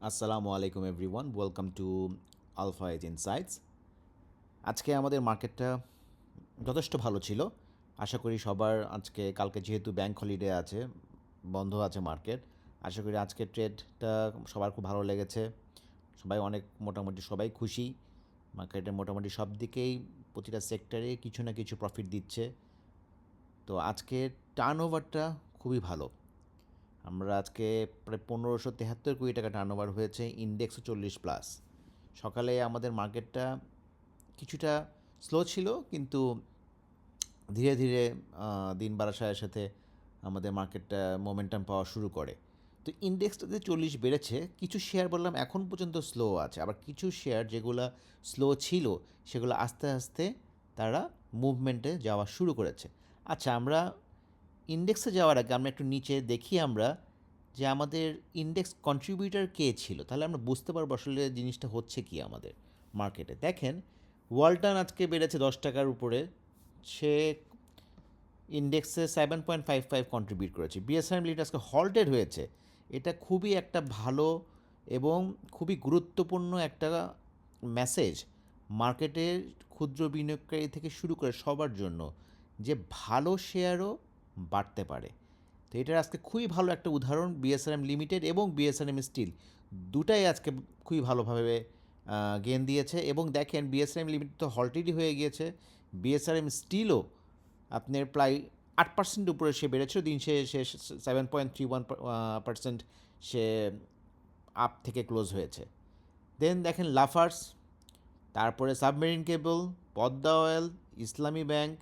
আসসালামু আলাইকুম everyone, welcome to Alpha Edge Insights. আজকে আমাদের মার্কেটটা যথেষ্ট ভালো ছিল। আশা করি সবার কালকে যেহেতু ব্যাংক হলিডে আছে, বন্ধ আছে মার্কেট। আশা করি আজকের ট্রেডটা সবার খুব ভালো লেগেছে। সবাই মোটামুটি সবাই খুশি। মার্কেটের মোটামুটি সব দিকেই প্রতিটা সেক্টরে কিছু না কিছু প্রফিট দিচ্ছে। তো আজকের টার্নওভারটা খুবই ভালো। আমরা আজকে প্রায় 1573 কোটি টাকা টার্নওভার হয়েছে, ইন্ডেক্সও 40+। সকালে আমাদের মার্কেটটা কিছুটা স্লো ছিল, কিন্তু ধীরে ধীরে দিন বাড়ার সাথে সাথে আমাদের মার্কেটটা মোমেন্টাম পাওয়া শুরু করে। তো ইন্ডেক্সটাতে 40 বেড়েছে। কিছু শেয়ার বললাম এখন পর্যন্ত স্লো আছে, আবার কিছু শেয়ার যেগুলো স্লো ছিল সেগুলো আস্তে আস্তে তারা মুভমেন্টে যাওয়া শুরু করেছে। আচ্ছা, আমরা ইন্ডেক্সে যাওয়ার আগে আমরা একটু নিচে দেখি আমরা যে আমাদের ইন্ডেক্স কন্ট্রিবিউটর কে ছিল, তাহলে আমরা বুঝতে পারবো আসলে জিনিসটা হচ্ছে কি আমাদের মার্কেটে। দেখেন, ওয়ালটন আজকে বেড়েছে 10 টাকার উপরে। সে ইন্ডেক্সে 7.55 কন্ট্রিবিউট করেছে। বিএসআরএম লিমিটেড আজকে হল্টেড হয়েছে। এটা খুবই একটা ভালো এবং খুবই গুরুত্বপূর্ণ একটা মেসেজ মার্কেটের ক্ষুদ্র বিনিয়োগকারী থেকে শুরু করে সবার জন্য, যে ভালো শেয়ারও বাড়তে পারে। তো এটার আজকে খুবই ভালো একটা উদাহরণ বিএসআরএম লিমিটেড এবং বিএসআরএম স্টিল, দুটাই আজকে খুবই ভালোভাবে গেন দিয়েছে। এবং দেখেন, বিএসআরএম লিমিটেড তো হল্টেডই হয়ে গিয়েছে, বিএসআরএম স্টিলও আপনার প্রায় 8% উপরে সে বেড়েছিল। দিন সে 7.31% সে আপ থেকে ক্লোজ হয়েছে। দেন দেখেন লাফার্স, তারপরে submarine cable, Padma oil, Islami bank,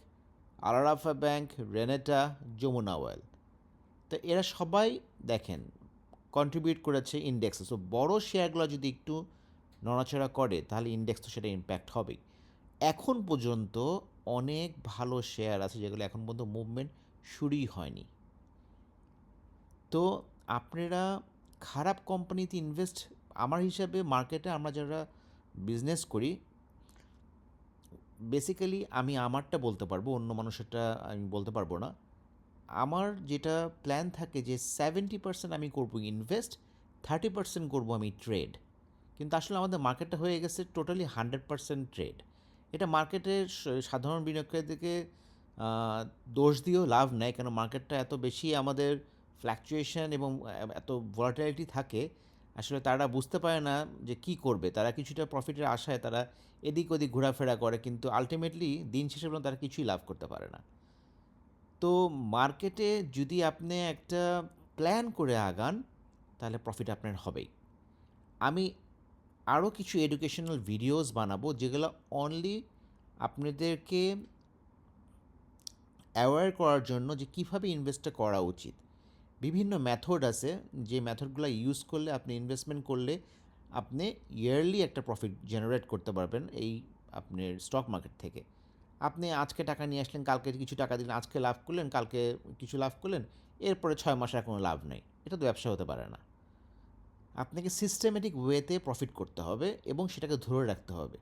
Alarafah bank, Renata, Jamuna oil. তো এরা সবাই দেখেন কন্ট্রিবিউট করেছে ইন্ডেক্সে। সো বড় শেয়ারগুলো যদি একটু নড়াচড়া করে তাহলে ইন্ডেক্স তো সেটা ইম্প্যাক্ট হবেই। এখন পর্যন্ত অনেক ভালো শেয়ার আছে যেগুলো এখন পর্যন্ত মুভমেন্ট শুরুই হয়নি। তো আপনারা খারাপ কোম্পানিতে ইনভেস্ট, আমার হিসাবে মার্কেটে আমরা যারা বিজনেস করি, বেসিক্যালি আমি আমারটা বলতে পারবো, অন্য মানুষেরটা আমি বলতে পারবো না। আমার যেটা প্ল্যান থাকে যে 70% আমি করবো ইনভেস্ট, 30% করবো আমি ট্রেড। কিন্তু আসলে আমাদের মার্কেটটা হয়ে গেছে টোটালি 100% ট্রেড। এটা মার্কেটের সাধারণ বিনিয়োগকারীদেরকে দোষ দিয়েও লাভ নেই, কেন মার্কেটটা এত বেশি আমাদের ফ্ল্যাকচুয়েশন এবং এত ভলাটিলিটি থাকে। আসলে তারা বুঝতে পারে না যে কি করবে। তারা কিছুটা প্রফিটের আশায় তারা এদিক ওদিক ঘোরাফেরা করে, কিন্তু আলটিমেটলি দিন শেষে পর্যন্ত তারা কিছুই লাভ করতে পারে না। তো মার্কেটে যদি আপনি একটা প্ল্যান করে আগান তাহলে প্রফিট আপনার হবেই। আমি আরও কিছু এডুকেশনাল ভিডিওস বানাবো যেগুলো অনলি আপনাদেরকে অ্যাওয়্যার করার জন্য যে কীভাবে ইনভেস্টটা করা উচিত। বিভিন্ন মেথড আছে, যে মেথডগুলো ইউজ করলে আপনি ইনভেস্টমেন্ট করলে আপনি ইয়ারলি একটা প্রফিট জেনারেট করতে পারবেন এই আপনার স্টক মার্কেট থেকে। আপনি আজকে টাকা নিয়ে আসলেন, কালকে কিছু টাকা দিলেন, আজকে লাভ করলেন, কালকে কিছু লাভ করলেন, এরপরে 6 মাস আর কোনো লাভ নেই। এটা তো ব্যবসা হতে পারে না। আপনাকে সিস্টেমেটিক ওয়েতে প্রফিট করতে হবে এবং সেটাকে ধরে রাখতে হবে।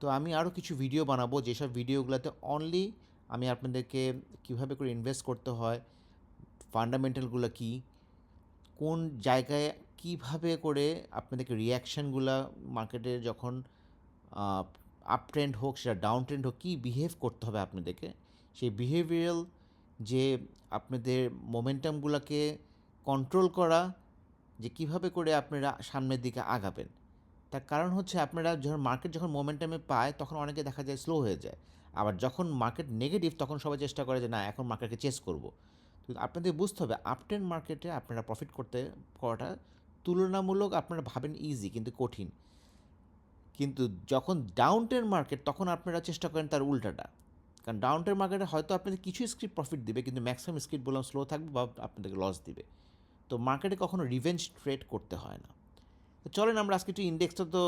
তো আমি আরও কিছু ভিডিও বানাবো, যেসব ভিডিওগুলোতে অনলি আমি আপনাদেরকে কীভাবে করে ইনভেস্ট করতে হয়, ফান্ডামেন্টালগুলো কী, কোন জায়গায় কিভাবে করে আপনাদেরকে রিয়াকশানগুলো মার্কেটে যখন আপ ট্রেন্ড হোক সেটা ডাউন ট্রেন্ড হোক, কী বিহেভ করতে হবে আপনাদেরকে, সেই বিহেভিয়ারাল যে আপনাদের মোমেন্টামগুলোকে কন্ট্রোল করা, যে কিভাবে করে আপনারা সামনের দিকে আগাবেন। তার কারণ হচ্ছে আপনারা যখন মোমেন্টামে পায় তখন অনেকে দেখা যায় স্লো হয়ে যায়। আবার যখন মার্কেট নেগেটিভ তখন সবাই চেষ্টা করে যে না, এখন মার্কেটকে চেস করব। তো আপনাদের বুঝতে হবে আপট্রেন্ড মার্কেটে আপনারা প্রফিট করাটা তুলনামূলক আপনারা ভাবেন ইজি, কিন্তু কঠিন। কিন্তু যখন ডাউন ট্রেন্ড মার্কেট তখন আপনারা চেষ্টা করেন তার উল্টাটা। কারণ ডাউন ট্রেন্ড মার্কেটে হয়তো আপনাদের কিছু স্ক্রিপ্ট প্রফিট দিবে, কিন্তু ম্যাক্সিমাম স্ক্রিপ্ট বললাম স্লো থাকবে বা আপনাদেরকে লস দিবে। তো মার্কেটে কখনো রিভেঞ্জ ট্রেড করতে হয় না। তো চলেন আমরা আজকে একটু ইন্ডেক্সটা তো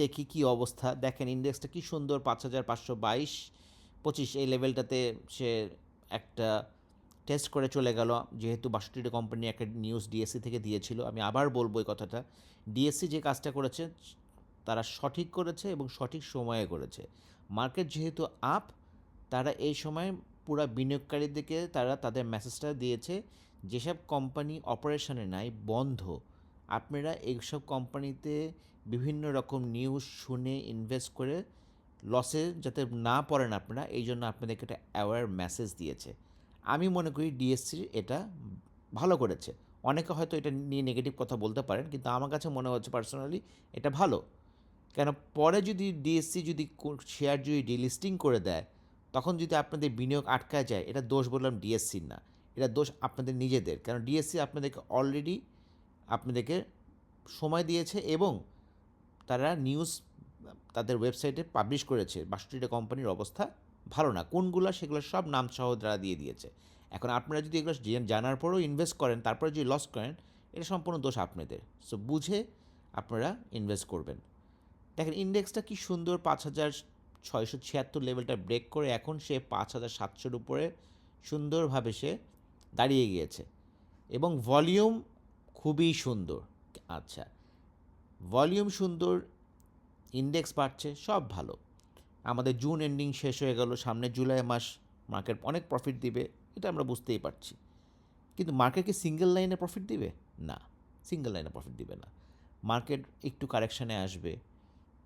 দেখি কি অবস্থা। দেখেন ইন্ডেক্সটা কি সুন্দর, 5522-25 এই লেভেলটাতে সে একটা টেস্ট করে চলে গেল। যেহেতু 62টা কোম্পানি একটা নিউজ ডিএসসি থেকে দিয়েছিল, আমি আবার বলবো এই কথাটা, ডিএসসি যে কাজটা করেছে তারা সঠিক করেছে এবং সঠিক সময়ে করেছে। মার্কেট যেহেতু আপ, তারা এই সময় পুরা বিনিয়োগকারীদেরকে তারা তাদের মেসেজটা দিয়েছে, যেসব কোম্পানি অপারেশনে নাই, বন্ধ, আপনারা এইসব কোম্পানিতে বিভিন্ন রকম নিউজ শুনে ইনভেস্ট করে লসে যাতে না পড়েন আপনারা, এই জন্য আপনাদেরকে একটা অ্যাওয়্যার মেসেজ দিয়েছে। আমি মনে করি ডিএসসি এটা ভালো করেছে। অনেকে হয়তো এটা নিয়ে নেগেটিভ কথা বলতে পারেন, কিন্তু আমার কাছে মনে হচ্ছে পার্সোনালি এটা ভালো। কেন, পরে যদি ডিএসসি যদি শেয়ার যদি ডিলিস্টিং করে দেয়, তখন যদি আপনাদের বিনিয়োগ আটকায় যায়, এটা দোষ বললাম ডিএসসির না, এটা দোষ আপনাদের নিজেদের। কারণ ডিএসসি আপনাদেরকে অলরেডি আপনাদেরকে সময় দিয়েছে এবং তারা নিউজ তাদের ওয়েবসাইটে পাবলিশ করেছে ৬২টা কোম্পানির অবস্থা ভালো না কোনগুলো, সেগুলো সব নাম সহ তারা দিয়ে দিয়েছে। এখন আপনারা যদি এগুলো জানার পরেও ইনভেস্ট করেন, তারপরে যদি লস করেন, এটা সম্পূর্ণ দোষ আপনাদের। সো বুঝে আপনারা ইনভেস্ট করবেন। দেখেন ইন্ডেক্সটা কি সুন্দর, ৫,৬৭৬ লেভেলটা ব্রেক করে এখন সে ৫,৭০০ উপরে সুন্দরভাবে সে দাঁড়িয়ে গিয়েছে এবং ভলিউম খুবই সুন্দর। আচ্ছা, ভলিউম সুন্দর, ইন্ডেক্স বাড়ছে, সব ভালো। আমাদের জুন এন্ডিং শেষ হয়ে গেল, সামনে জুলাই মাস মার্কেট অনেক প্রফিট দিবে, এটা আমরা বুঝতেই পারছি। কিন্তু মার্কেট কি সিঙ্গেল লাইনে প্রফিট দিবে? না, সিঙ্গেল লাইনে প্রফিট দিবে না। মার্কেট একটু কারেকশানে আসবে,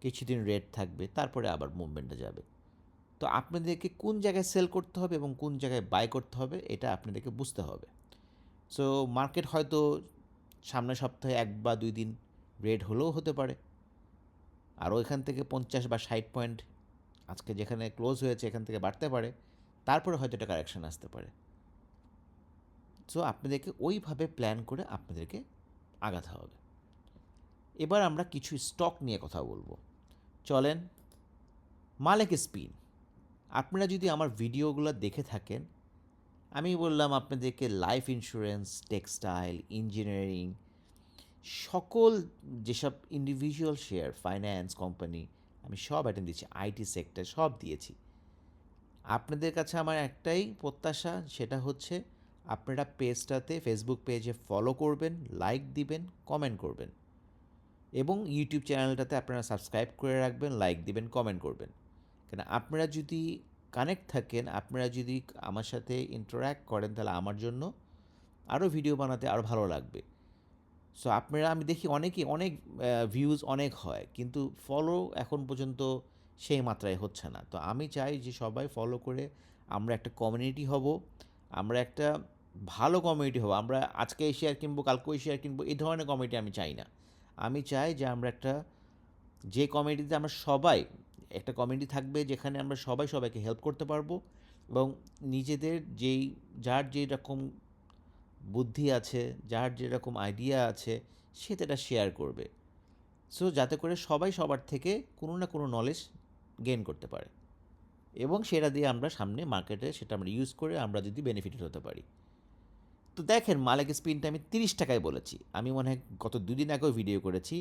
কিছুদিন রেট থাকবে, তারপরে আবার মুভমেন্টে যাবে। তো আপনাদেরকে কোন জায়গায় সেল করতে হবে এবং কোন জায়গায় বাই করতে হবে এটা আপনাদেরকে বুঝতে হবে। সো মার্কেট হয়তো সামনের সপ্তাহে ১ বা ২ দিন রেড হলেও হতে পারে, আরও এখান থেকে ৫০ বা ৬০ পয়েন্ট আজকে যেখানে ক্লোজ হয়েছে এখান থেকে বাড়তে পারে, তারপরে হয়তো এটা কারেকশান আসতে পারে। সো আপনাদেরকে ওইভাবে প্ল্যান করে আপনাদেরকে আগাতে হবে। এবার আমরা কিছু স্টক নিয়ে কথা বলবো, চলেন। মালেক স্পিন, আপনারা যদি আমার ভিডিওগুলো দেখে থাকেন, আমি বললাম আপনাদেরকে লাইফ ইন্স্যুরেন্স, টেক্সটাইল, ইঞ্জিনিয়ারিং, সকল যেসব ইন্ডিভিজুয়াল শেয়ার, ফাইন্যান্স কোম্পানি, আমি সব অ্যাটেন্ড দিয়েছি, আইটি সেক্টর সব দিয়েছি। আপনাদের কাছে আমার একটাই প্রত্যাশা, সেটা হচ্ছে আপনারা পেজটাতে, ফেসবুক পেজে ফলো করবেন, লাইক দিবেন, কমেন্ট করবেন এবং ইউটিউব চ্যানেলটাতে আপনারা সাবস্ক্রাইব করে রাখবেন, লাইক দিবেন, কমেন্ট করবেন। কেন, আপনারা যদি কানেক্ট থাকেন, আপনারা যদি আমার সাথে ইন্টারঅ্যাক্ট করেন, তাহলে আমার জন্য আরও ভিডিও বানাতে আরও ভালো লাগবে। সো আপনারা, আমি দেখি অনেকেই অনেক ভিউজ অনেক হয়, কিন্তু ফলো এখন পর্যন্ত সেই মাত্রায় হচ্ছে না। তো আমি চাই যে সবাই ফলো করে আমরা একটা কমিউনিটি হব, আমরা একটা ভালো কমিউনিটি হব। আমরা আজকে এই শেয়ার কিনবো, কালকে ওই শেয়ার কিনবো, এই ধরনের কমিউনিটি আমি চাই না। আমি চাই যে আমরা একটা, যে কমিউনিটিতে আমরা সবাই, একটা কমিউনিটি থাকবে যেখানে আমরা সবাই সবাইকে হেল্প করতে পারবো এবং নিজেদের যার যেরকম বুদ্ধি আছে, যার যেরকম আইডিয়া আছে, সে সেটা শেয়ার করবে। সো যাতে করে সবাই সবার থেকে কোনো না কোনো নলেজ গেইন করতে পারে এবং সেটা দিয়ে আমরা সামনে মার্কেটে সেটা আমরা ইউজ করে আমরা যদি বেনিফিটেড হতে পারি। তো দেখেন, মালেক স্পিনটা আমি ৩০ টাকায় বলেছি, আমি মনে হয় গত ২ দিন আগেও ভিডিও করেছি,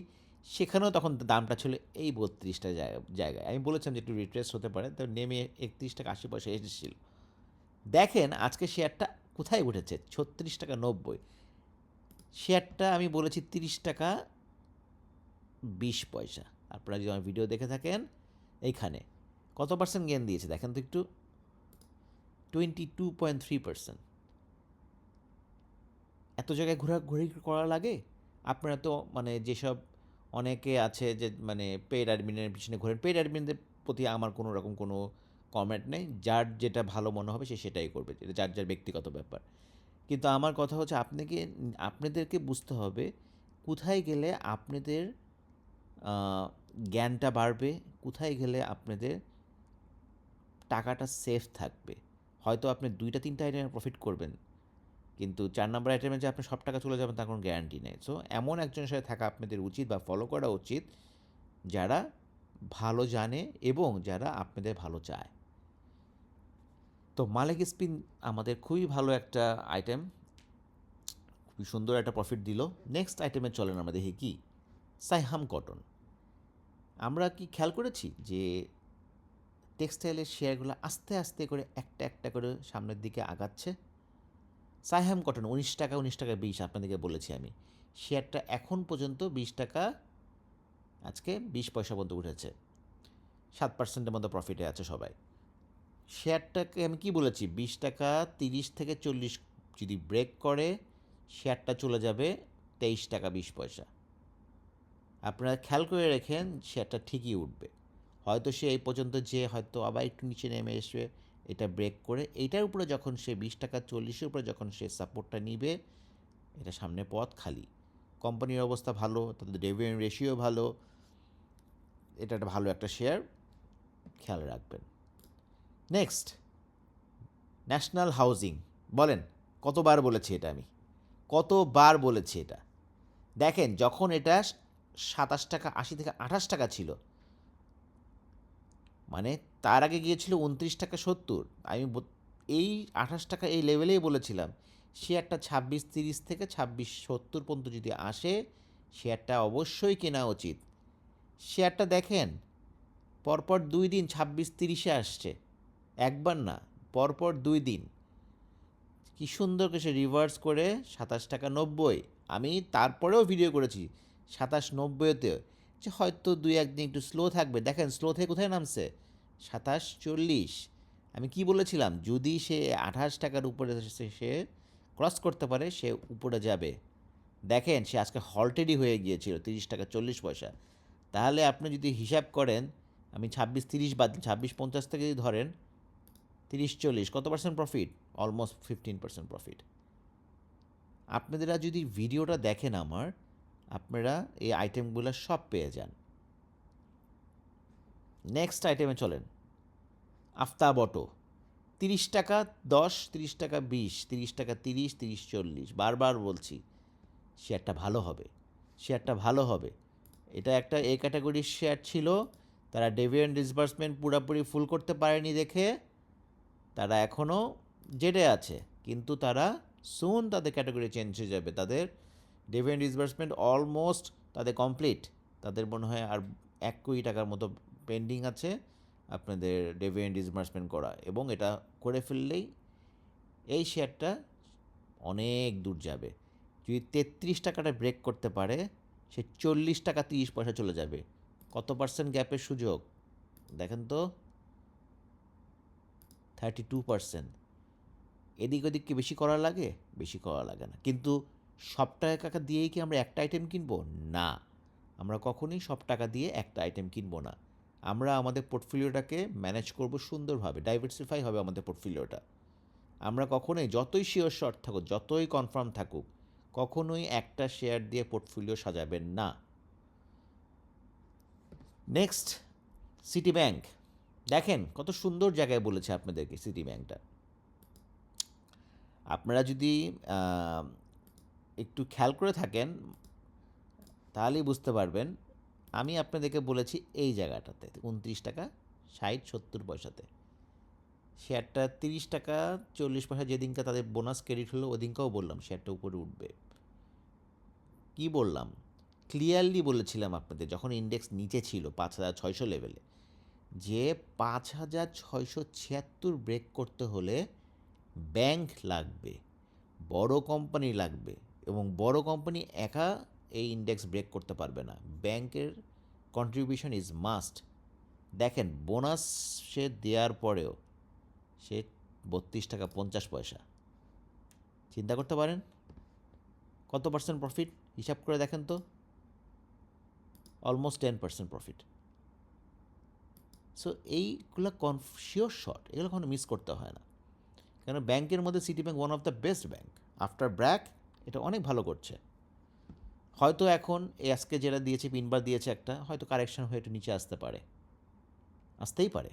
সেখানেও তখন দামটা ছিল এই ৩২টা জায়গায়। আমি বলেছিলাম যে একটু রিট্রেস হতে পারে, তো নেমে ৩১ টাকা ৮০ পয়সা এসেছিল। দেখেন আজকে শেয়ারটা কোথায় উঠেছে, ৩৬ টাকা ৯০। শেয়ারটা আমি বলেছি ৩০ টাকা ২০ পয়সা। আপনারা যদি আমার ভিডিও দেখে থাকেন, এইখানে কত পার্সেন্ট গেন দিয়েছে দেখেন তো একটু, 22.3%। এত জায়গায় ঘোরাঘুরি করা লাগে? আপনারা তো মানে যেসব অনেকে আছে যে মানে পেইড অ্যাডমিনের পিছনে ঘোরেন, পেইড অ্যাডমিনদের প্রতি আমার কোনো রকম কোনো কমেন্ট নেই। যার যেটা ভালো মনে হবে সে সেটাই করবে, এটা যার যার ব্যক্তিগত ব্যাপার। কিন্তু আমার কথা হচ্ছে আপনাদেরকে বুঝতে হবে কোথায় গেলে আপনাদের জ্ঞানটা বাড়বে, কোথায় গেলে আপনাদের টাকাটা সেফ থাকবে। হয়তো আপনি ২টা ৩টা আইটেমে প্রফিট করবেন, কিন্তু ৪ নম্বর আইটেমে যে আপনার সব টাকা চলে যাবেন তার কোনো গ্যারান্টি নেই। সো এমন একজনের সাথে থাকা আপনাদের উচিত বা ফলো করা উচিত যারা ভালো জানে এবং যারা আপনাদের ভালো চায়। তো মালেক স্পিন আমাদের খুবই ভালো একটা আইটেম, খুবই সুন্দর একটা প্রফিট দিল। নেক্সট আইটেমে চলেন আমরা দেখি কি, সাইহাম কটন। আমরা কি খেয়াল করেছি যে টেক্সটাইলের শেয়ারগুলো আস্তে আস্তে করে একটা একটা করে সামনের দিকে আগাচ্ছে। সাইহাম কটন ১৯ টাকা ১৯ টাকা ২০ আপনাদেরকে বলেছি আমি, শেয়ারটা এখন পর্যন্ত ২০ টাকা, আজকে ২০ পয়সা পর্যন্ত উঠেছে, ৭%-এর মতো প্রফিটে আছে সবাই। শেয়ারটাকে আমি কি বলেছি, ২০ টাকা ৩০ থেকে ৪০ যদি ব্রেক করে শেয়ারটা চলে যাবে 23 টাকা 20 পয়সা। আপনারা খেয়াল করে রেখেন শেয়ারটা ঠিকই উঠবে। হয়তো সে এই পর্যন্ত যে হয়তো আবার একটু নিচে নেমে এসে এটা ব্রেক করে এইটার উপরে যখন সে 20 টাকা 40-এর উপরে যখন সে সাপোর্টটা নিবে, এটা সামনে পথ খালি। কোম্পানির অবস্থা ভালো, তাদের ডিভিডেন্ড রেশিও ভালো, এটা একটা ভালো একটা শেয়ার, খেয়াল রাখবেন। Next, national housing. বলেন কতবার বলেছি এটা, আমি কতবার বলেছি এটা। দেখেন যখন এটা 27 টাকা 80 থেকে 28 টাকা ছিল, মানে তার আগে গিয়েছিল 29 টাকা 70। আমি এই 28 টাকা এই লেভেলেই বলেছিলাম শেয়ারটা 26-30 থেকে 26-70 পর্যন্ত যদি আসে শেয়ারটা অবশ্যই কেনা উচিত। শেয়ারটা দেখেন পরপর 2 দিন 26-30-এ আসছে, একবার না, পরপর 2 দিন কি সুন্দর করে সে রিভার্স করে 27 টাকা 90। আমি তারপরেও ভিডিও করেছি 27-90-তে, যে হয়তো 2-1 দিন একটু স্লো থাকবে। দেখেন স্লো থেকে কোথায় নামছে, 27-40। আমি কি বলেছিলাম, যদি সে 28 টাকার উপরে সে ক্রস করতে পারে সে উপরে যাবে। দেখেন সে আজকে হলটেডই হয়ে গিয়েছিল 30 টাকা 40 পয়সা। তাহলে আপনি যদি হিসাব করেন, আমি 26-30 বাদ 26-50 থেকে যদি ধরেন 30-40, কত পার্সেন্ট প্রফিট? Almost 15% profit. আপনারা যদি ভিডিওটা দেখেন আমার, আপনারা এই আইটেমগুলো সব পেয়ে যান। নেক্সট আইটেমে চলেন, আফতাব অটো। 30 টাকা 10, 30 টাকা 20, 30 টাকা 30, 30-40, বারবার বলছি শেয়ারটা ভালো হবে, শেয়ারটা ভালো হবে। এটা একটা এ ক্যাটাগরির শেয়ার ছিল, তারা ডিভিডেন্ড ডিসবার্সমেন্ট পুরোপুরি ফুল করতে পারেনি দেখে তারা এখনও জেডে আছে, কিন্তু তারা সুন তাদের ক্যাটাগরি চেঞ্জ হয়ে যাবে। তাদের ডিভিডেন্ড ডিসবার্সমেন্ট অলমোস্ট তাদের কমপ্লিট। তাদের মনে হয় আর 1 কোটি টাকার মতো পেন্ডিং আছে আপনাদের ডিভিডেন্ড ডিসবার্সমেন্ট করা, এবং এটা করে ফেললেই এই শেয়ারটা অনেক দূর যাবে। যদি 33 টাকাটা ব্রেক করতে পারে সে 40 টাকা 30 পয়সা চলে যাবে। কত পার্সেন্ট গ্যাপের সুযোগ দেখেন তো, 32%। এদিক ওদিক কি বেশি করা লাগে? বেশি করা লাগে না। কিন্তু সব টাকা দিয়েই কি আমরা একটা আইটেম কিনবো? না, আমরা কখনোই সব টাকা দিয়ে একটা আইটেম কিনবো না। আমরা আমাদের পোর্টফোলিওটাকে ম্যানেজ করব সুন্দরভাবে, ডাইভার্সিফাই হবে আমাদের পোর্টফোলিওটা। আমরা কখনোই যতই শিওর শর্ট থাকুক, যতই কনফার্ম থাকুক, কখনোই একটা শেয়ার দিয়ে পোর্টফোলিও সাজাবেন না। Next, city bank. দেখেন কত সুন্দর জায়গায় বলেছে আপনাদেরকে সিটি ব্যাংকটা। আপনারা যদি একটু খেয়াল করে থাকেন তাহলেই বুঝতে পারবেন। আমি আপনাদেরকে বলেছি এই জায়গাটাতে 29 টাকা 60-70 পয়সাতে শেয়ারটা 30 টাকা 40 পয়সা যেদিনকে তাদের বোনাস ক্রেডিট হলো ওদিনকেও বললাম শেয়ারটা উপরে উঠবে। কি বললাম? ক্লিয়ারলি বলেছিলাম আপনাদের যখন ইন্ডেক্স নিচে ছিল 5,600 লেভেলে, যে 5,676 ব্রেক করতে হলে ব্যাংক লাগবে, বড় কোম্পানি লাগবে, এবং বড় কোম্পানি একা এই ইন্ডেক্স ব্রেক করতে পারবে না। ব্যাংকের কন্ট্রিবিউশন ইজ মাস্ট। দেখেন বোনাস সে দেওয়ার পরেও সে 32 টাকা 50 পয়সা। চিন্তা করতে পারেন কত পার্সেন্ট প্রফিট, হিসাব করে দেখেন তো, অলমোস্ট 10% প্রফিট। সো এইগুলো শিওর শর্ট, এগুলো কখনো মিস করতে হয় না। কেন, ব্যাংকের মধ্যে city bank one of the best bank. After BRAC এটা অনেক ভালো করছে। হয়তো এখন আজকে যেটা দিয়েছে পিনবার দিয়েছে একটা, হয়তো কারেকশন হয়ে একটু নিচে আসতে পারে, আসতেই পারে।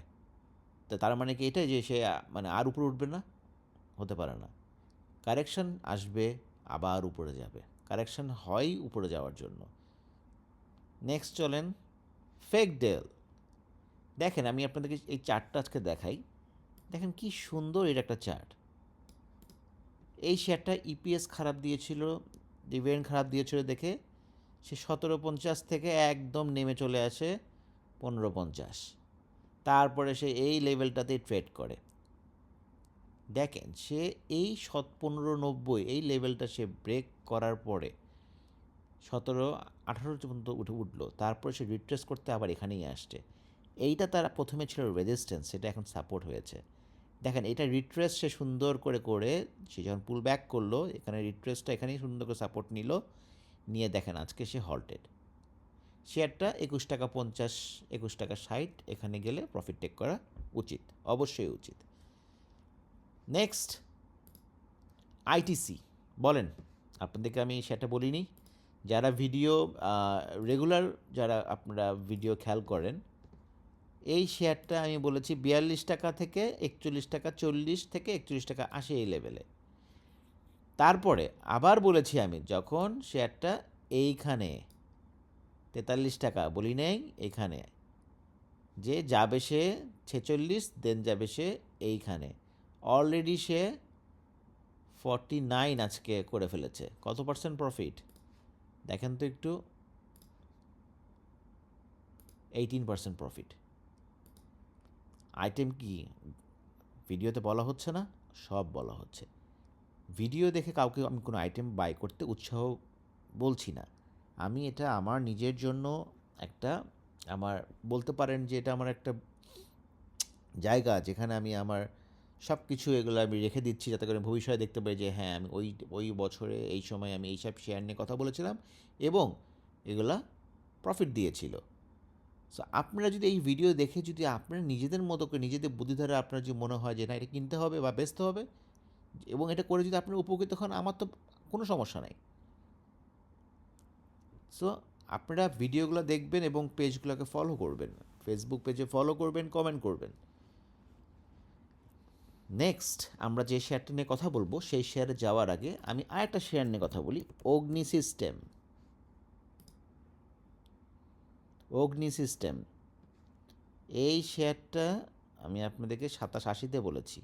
তো তার মানে কি এটাই যে সে মানে আর উপরে উঠবে না? হতে পারে না। কারেকশন আসবে আবার উপরে যাবে, কারেকশন হয় উপরে যাওয়ার জন্য। নেক্সট চলেন ফেকডেল। দেখেন আমি আপনাদেরকে এই চার্টটা আজকে দেখাই, দেখেন কি সুন্দর এর একটা চার্ট। এই শেয়ারটা ইপিএস খারাপ দিয়েছিল, ডিভিডেন্ড খারাপ দিয়েছিল দেখে সে 17.50 থেকে একদম নেমে চলে আসে 15.50, তারপরে সে এই লেভেলটাতেই ট্রেড করে। দেখেন সে এই 15.90 এই লেভেলটা সে ব্রেক করার পরে 17-18 পর্যন্ত উঠলো, তারপরে সে রিট্রেস করতে আবার এখানেই আসছে। এইটা তার প্রথমে ছিল রেজিস্ট্যান্স, সেটা এখন সাপোর্ট হয়েছে। দেখেন এটা রিট্রেস সে সুন্দর করে করে সে যখন পুল ব্যাক করলো, এখানে রিট্রেসটা এখানেই সুন্দর করে সাপোর্ট নিল, নিয়ে দেখেন আজকে সে হল্টেড। শেয়ারটা 21 টাকা 50, 21 টাকা 60 এখানে গেলে প্রফিট টেক করা উচিত, অবশ্যই উচিত। নেক্সট আইটিসি, বলেন, আপনাদেরকে আমি সেটা বলিনি। যারা ভিডিও রেগুলার, যারা আপনারা ভিডিও খেয়াল করেন, এই শেয়ারটা আমি বলেছি 42 টাকা থেকে 41 টাকা 40 থেকে 41 টাকা 80 এই লেভেলে। তারপরে আবার বলেছি আমি যখন শেয়ারটা এইখানে 43 টাকা বলি নেই, এখানে যে যাবে সে 46, দেন যাবে সে এইখানে। অলরেডি সে 49 আজকে করে ফেলেছে। কত পার্সেন্ট প্রফিট দেখেন তো একটু, 18% প্রফিট। আইটেম কি ভিডিওতে বলা হচ্ছে না? সব বলা হচ্ছে। ভিডিও দেখে কাউকে আমি কোনো আইটেম বাই করতে উৎসাহ বলছি না। আমি এটা আমার নিজের জন্য একটা, আমার বলতে পারেন যে এটা আমার একটা জায়গা যেখানে আমি আমার সব কিছু এগুলো আমি রেখে দিচ্ছি, যাতে করে ভবিষ্যতে দেখতে পারি যে হ্যাঁ আমি ওই ওই বছরে এই সময় আমি এইসব শেয়ার নিয়ে কথা বলেছিলাম এবং এগুলা প্রফিট দিয়েছিল। সো আপনারা যদি এই ভিডিও দেখে যদি আপনারা নিজেদের মতো করে নিজেদের বুদ্ধি দ্বারা আপনার যে মনে হয় যে না এটা কিনতে হবে বা বেচতে হবে, এবং এটা করে যদি আপনারা উপকৃত হন, আমার তো কোনো সমস্যা নাই। সো আপনারা ভিডিওগুলো দেখবেন এবং পেজগুলোকে ফলো করবেন, ফেসবুক পেজে ফলো করবেন, কমেন্ট করবেন। নেক্সট আমরা যে শেয়ারটা নিয়ে কথা বলবো সেই শেয়ারে যাওয়ার আগে আমি আরেকটা শেয়ার নিয়ে কথা বলি, অগ্নি সিস্টেম। অগ্নি সিস্টেম এই শেয়ারটা আমি আপনাদেরকে 27-80-তে বলেছি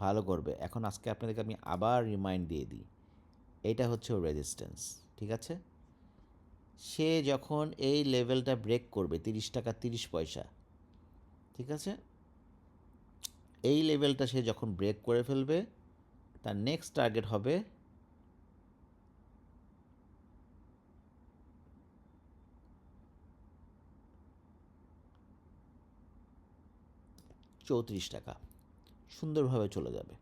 ভালো করবে। এখন আজকে আপনাদেরকে আমি আবার রিমাইন্ড দিয়ে দিই, এইটা হচ্ছে ওর রেজিস্ট্যান্স, ঠিক আছে? সে যখন এই লেভেলটা ব্রেক করবে 30 টাকা 30 পয়সা, ঠিক আছে, এই লেভেলটা সে যখন ব্রেক করে ফেলবে, তার নেক্সট টার্গেট হবে 34 টাকা, সুন্দরভাবে চলে যাবে।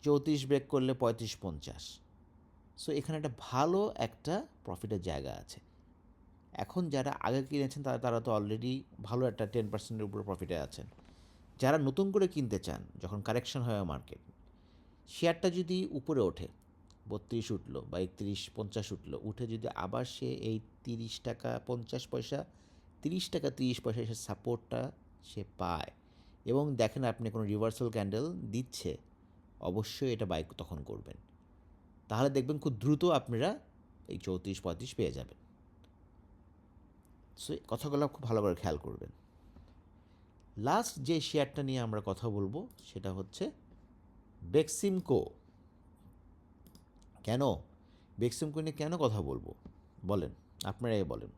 34 ব্রেক করলে 35-50। সো এখানে একটা ভালো একটা প্রফিটের জায়গা আছে। এখন যারা আগে কিনেছেন তারা তারা তো অলরেডি ভালো একটা 10%-এর উপরে প্রফিটে আছেন। যারা নতুন করে কিনতে চান, যখন কারেকশন হয় মার্কেট, শেয়ারটা যদি উপরে ওঠে, 32 উঠলো বা 31-50 উঠলো, উঠে যদি আবার সে এই 30 টাকা 50 পয়সা, 30 টাকা 30 পয়সা সে সাপোর্টটা সে পায় এবং দেখেন আপনি কোনো রিভার্সাল ক্যান্ডেল দিচ্ছে, অবশ্যই এটা বাই তখন করবেন। তাহলে দেখবেন খুব দ্রুত আপনারা এই 34-35 পেয়ে যাবেন। সো কথাগুলো খুব ভালো করে খেয়াল করবেন। লাস্ট যে শেয়ারটা নিয়ে আমরা কথা বলবো সেটা হচ্ছে বেক্সিমকো। কেন বেক্সিমকো নিয়ে কেন কথা বলবো বলেন, আপনারাই বলেন।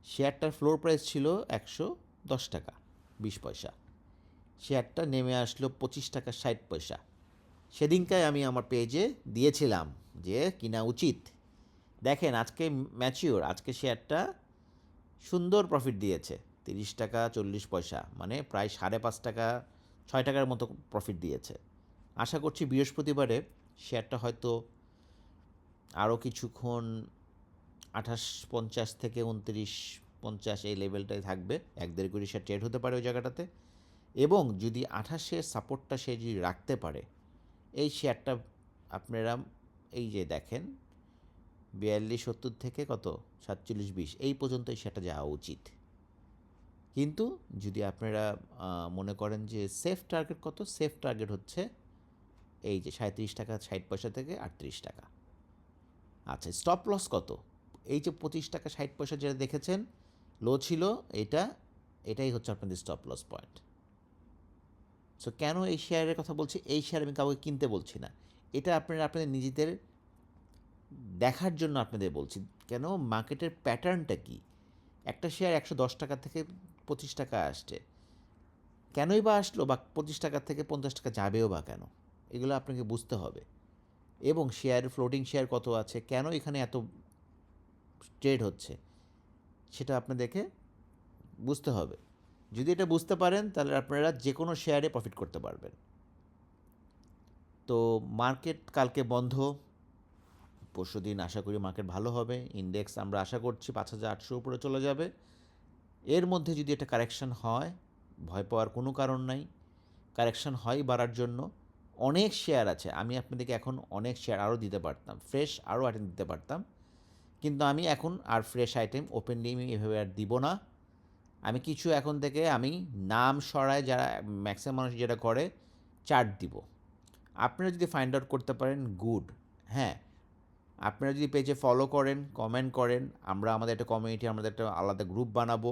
শেয়ারটার ফ্লোর প্রাইস ছিল 110 টাকা 20 পয়সা। শেয়ারটা নেমে আসলো 25 টাকা 60 পয়সা। সেদিনকায় আমি আমার পেজে দিয়েছিলাম যে কিনা উচিত। দেখেন আজকে ম্যাচিওর, আজকে শেয়ারটা সুন্দর প্রফিট দিয়েছে, 30 টাকা 40 পয়সা, মানে প্রায় 5.5 টাকা 6 টাকার মতো প্রফিট দিয়েছে। আশা করছি বৃহস্পতিবারে শেয়ারটা হয়তো আরও কিছুক্ষণ 28.50 থেকে 29.50 এই লেভেলটাই থাকবে, 1-1.5 শেয়ার ট্রেড হতে পারে ওই জায়গাটাতে। এবং যদি 28-এর সাপোর্টটা সে যদি রাখতে পারে, এই শেয়ারটা আপনারা এই যে দেখেন 42.70 থেকে কত 47.20 এই পর্যন্ত এই শেয়ারটা যাওয়া উচিত। কিন্তু যদি আপনারা মনে করেন যে সেফ টার্গেট কত, সেফ টার্গেট হচ্ছে এই যে 37 টাকা 60 পয়সা থেকে 38 টাকা। আচ্ছা, স্টপ লস কত? এই যে 25 টাকা 60 পয়সা যেটা দেখেছেন লো ছিল, এটাই হচ্ছে আপনাদের স্টপ লস পয়েন্ট। সো কেন এই শেয়ারের কথা বলছি? এই শেয়ার আমি কাউকে কিনতে বলছি না, এটা আপনারা আপনাদের নিজেদের দেখার জন্য আপনাদের বলছি। কেন মার্কেটের প্যাটার্নটা কী? একটা শেয়ার 110 টাকা থেকে 25 টাকা আসছে, কেনই বা আসলো, বা 25 টাকা থেকে 50 টাকা যাবেও বা কেন, এগুলো আপনাকে বুঝতে হবে। এবং শেয়ার ফ্লোটিং শেয়ার কত আছে, কেন এখানে এত ট্রেড হচ্ছে, সেটা আপনাদেরকে বুঝতে হবে। যদি এটা বুঝতে পারেন তাহলে আপনারা যে কোনো শেয়ারে প্রফিট করতে পারবেন। তো মার্কেট কালকে বন্ধ, পরশুদিন আশা করি মার্কেট ভালো হবে। ইন্ডেক্স আমরা আশা করছি 5,800 উপরে চলে যাবে। এর মধ্যে যদি একটা কারেকশন হয়, ভয় পাওয়ার কোনো কারণ নাই। কারেকশন হয় বাড়ার জন্য। অনেক শেয়ার আছে, আমি আপনাদেরকে এখন অনেক শেয়ার আরও দিতে পারতাম, ফ্রেশ আরও আইটেম দিতে পারতাম, কিন্তু আমি এখন আর ফ্রেশ আইটেম ওপেনলি আমি এভাবে আর দিব না। আমি কিছু এখন থেকে আমি নাম সরায়, যারা ম্যাক্সিমাম মানুষ যেটা করে, চার্ট দিব। আপনারা যদি ফাইন্ড আউট করতে পারেন গুড। হ্যাঁ, আপনারা যদি পেজে ফলো করেন, কমেন্ট করেন, আমরা আমাদের একটা কমিউনিটি, আমাদের একটা আলাদা গ্রুপ বানাবো,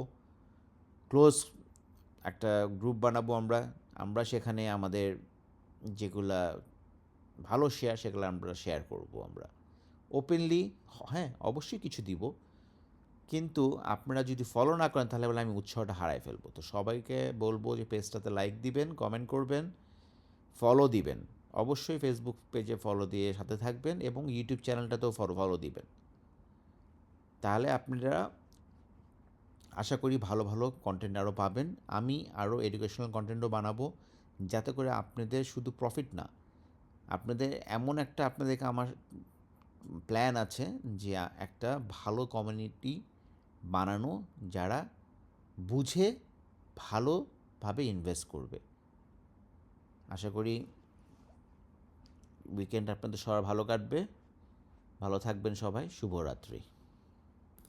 ক্লোজ একটা গ্রুপ বানাবো আমরা। আমরা সেখানে আমাদের যেগুলা ভালো শেয়ার সেগুলো আমরা শেয়ার করব আমরা ওপেনলি। হ্যাঁ, অবশ্যই কিছু দিব, কিন্তু আপনারা যদি ফলো না করেন তাহলে বলে আমি উৎসাহটা হারাই ফেলবো। তো সবাইকে বলবো যে পেজটাতে লাইক দিবেন, কমেন্ট করবেন, ফলো দিবেন। অবশ্যই ফেসবুক পেজে ফলো দিয়ে সাথে থাকবেন এবং ইউটিউব চ্যানেলটাতেও ফলো দিবেন। তাহলে আপনারা আশা করি ভালো ভালো কন্টেন্ট আরও পাবেন। আমি আরও এডুকেশনাল কন্টেন্টও বানাবো, যাতে করে আপনাদের শুধু প্রফিট না, আপনাদের এমন একটা, আপনাদেরকে আমার প্ল্যান আছে যে একটা ভালো কমিউনিটি বানানো, যারা বুঝে ভালোভাবে ইনভেস্ট করবে। আশা করি উইকেন্ড আপনাদের সবার ভালো কাটবে। ভালো থাকবেন সবাই। শুভরাত্রি।